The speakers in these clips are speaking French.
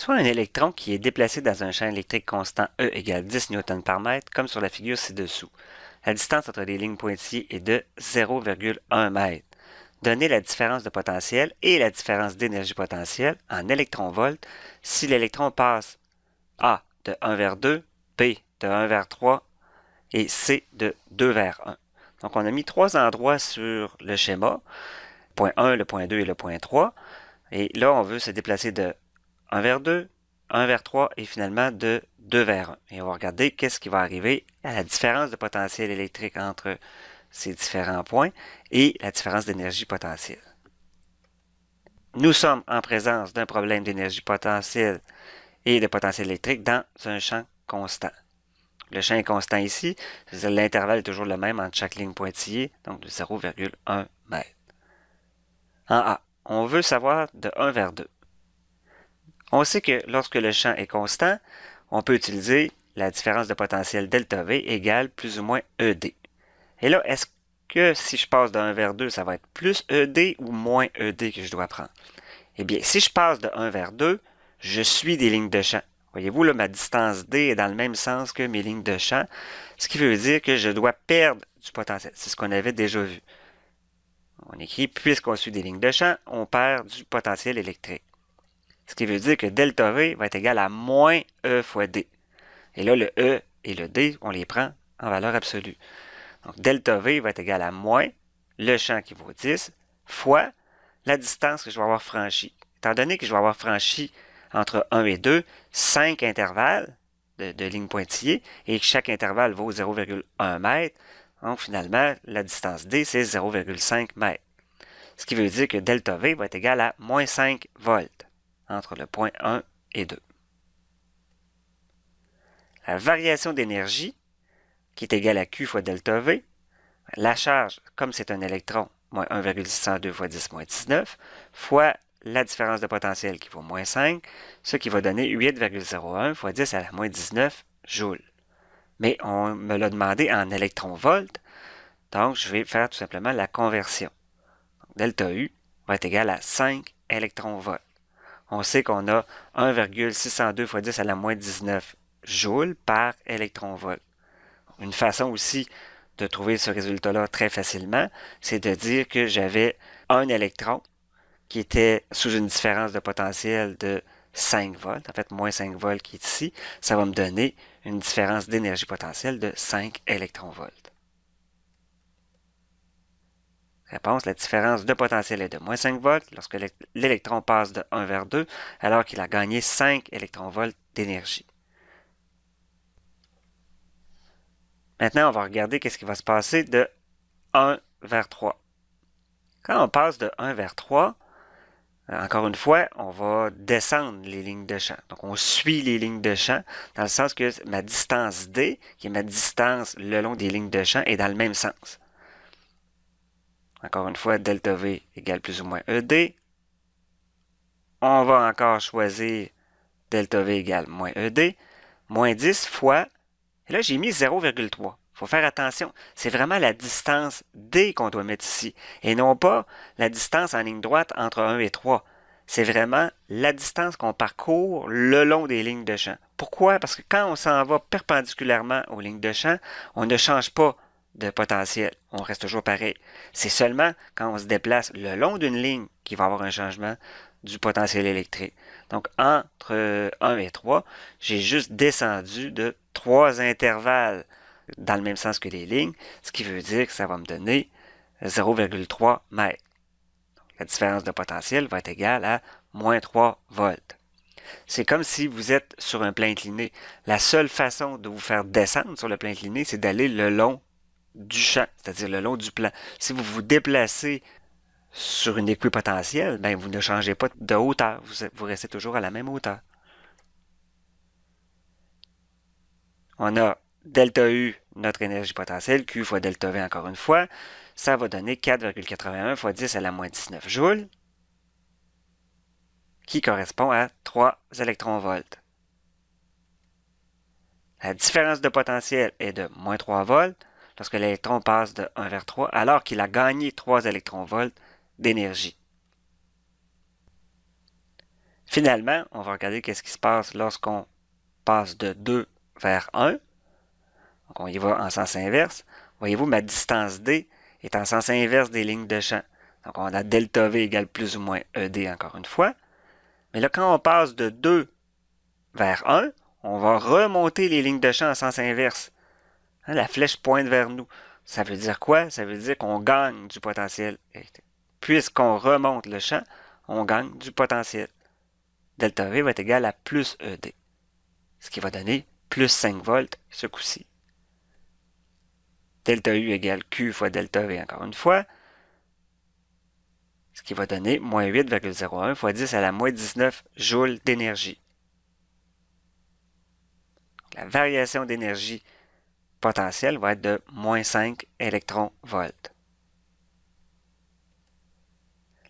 Soit un électron qui est déplacé dans un champ électrique constant E égale 10 N par mètre, comme sur la figure ci-dessous. La distance entre les lignes pointillées est de 0,1 m. Donnez la différence de potentiel et la différence d'énergie potentielle en électronvolts si l'électron passe A de 1 vers 2, B de 1 vers 3 et C de 2 vers 1. Donc on a mis trois endroits sur le schéma, le point 1, le point 2 et le point 3. Et là, on veut se déplacer de 1 vers 2, 1 vers 3 et finalement de 2 vers 1. Et on va regarder qu'est-ce qui va arriver à la différence de potentiel électrique entre ces différents points et la différence d'énergie potentielle. Nous sommes en présence d'un problème d'énergie potentielle et de potentiel électrique dans un champ constant. Le champ est constant ici, c'est-à-dire l'intervalle est toujours le même entre chaque ligne pointillée, donc de 0,1 m. En A, on veut savoir de 1 vers 2. On sait que lorsque le champ est constant, on peut utiliser la différence de potentiel delta V égale plus ou moins ED. Et là, est-ce que si je passe de 1 vers 2, ça va être plus ED ou moins ED que je dois prendre? Eh bien, si je passe de 1 vers 2, je suis des lignes de champ. Voyez-vous, là, ma distance D est dans le même sens que mes lignes de champ, ce qui veut dire que je dois perdre du potentiel. C'est ce qu'on avait déjà vu. On écrit, puisqu'on suit des lignes de champ, on perd du potentiel électrique. Ce qui veut dire que delta V va être égal à moins E fois D. Et là, le E et le D, on les prend en valeur absolue. Donc, delta V va être égal à moins le champ qui vaut 10 fois la distance que je vais avoir franchie. Étant donné que je vais avoir franchi entre 1 et 2, 5 intervalles de lignes pointillées et que chaque intervalle vaut 0,1 m, donc finalement, la distance D, c'est 0,5 m. Ce qui veut dire que delta V va être égal à moins 5 volts entre le point 1 et 2. La variation d'énergie, qui est égale à Q fois delta V, la charge, comme c'est un électron, moins 1,602 fois 10 moins 19, fois la différence de potentiel qui vaut moins 5, ce qui va donner 8,01 fois 10 à la moins 19 joules. Mais on me l'a demandé en électronvolts, donc je vais faire tout simplement la conversion. Donc, delta U va être égal à 5 électronvolts. On sait qu'on a 1,602 fois 10 à la moins 19 joules par électronvolt. Une façon aussi de trouver ce résultat-là très facilement, c'est de dire que j'avais un électron qui était sous une différence de potentiel de 5 volts, en fait moins 5 volts qui est ici, ça va me donner une différence d'énergie potentielle de 5 électronvolts. Réponse, la différence de potentiel est de moins 5 volts lorsque l'électron passe de 1 vers 2 alors qu'il a gagné 5 électronvolts d'énergie. Maintenant, on va regarder qu'est-ce qui va se passer de 1 vers 3. Quand on passe de 1 vers 3, encore une fois, on va descendre les lignes de champ. Donc, on suit les lignes de champ dans le sens que ma distance D, qui est ma distance le long des lignes de champ, est dans le même sens. Encore une fois, delta V égale plus ou moins ED. On va encore choisir delta V égale moins ED, moins 10 fois, et là j'ai mis 0,3. Il faut faire attention, c'est vraiment la distance D qu'on doit mettre ici, et non pas la distance en ligne droite entre 1 et 3. C'est vraiment la distance qu'on parcourt le long des lignes de champ. Pourquoi? Parce que quand on s'en va perpendiculairement aux lignes de champ, on ne change pas de potentiel. On reste toujours pareil. C'est seulement quand on se déplace le long d'une ligne qu'il va y avoir un changement du potentiel électrique. Donc, entre 1 et 3, j'ai juste descendu de 3 intervalles dans le même sens que les lignes, ce qui veut dire que ça va me donner 0,3 mètres. La différence de potentiel va être égale à moins 3 volts. C'est comme si vous êtes sur un plein incliné. La seule façon de vous faire descendre sur le plein incliné, c'est d'aller le long du champ, c'est-à-dire le long du plan. Si vous vous déplacez sur une équipotentielle, ben vous ne changez pas de hauteur, vous restez toujours à la même hauteur. On a delta U, notre énergie potentielle, Q fois delta V encore une fois, ça va donner 4,81 fois 10 à la moins 19 joules, qui correspond à 3 électronvolts. La différence de potentiel est de moins 3 volts lorsque l'électron passe de 1 vers 3 alors qu'il a gagné 3 électronvolts d'énergie. Finalement, on va regarder qu'est-ce qui se passe lorsqu'on passe de 2 vers 1. Donc, on y va en sens inverse. Voyez-vous, ma distance D est en sens inverse des lignes de champ. Donc, on a delta V égale plus ou moins ED encore une fois. Mais là, quand on passe de 2 vers 1, on va remonter les lignes de champ en sens inverse. La flèche pointe vers nous. Ça veut dire quoi? Ça veut dire qu'on gagne du potentiel. Puisqu'on remonte le champ, on gagne du potentiel. Delta V va être égal à plus ED. Ce qui va donner plus 5 volts ce coup-ci. Delta U égale Q fois delta V encore une fois. Ce qui va donner moins 8,01 fois 10 à la moins 19 joules d'énergie. La variation d'énergie potentielle va être de moins 5 électronvolts.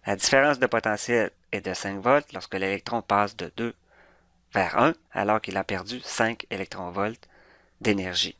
La différence de potentiel est de 5 volts lorsque l'électron passe de 2 vers 1 alors qu'il a perdu 5 électronvolts d'énergie.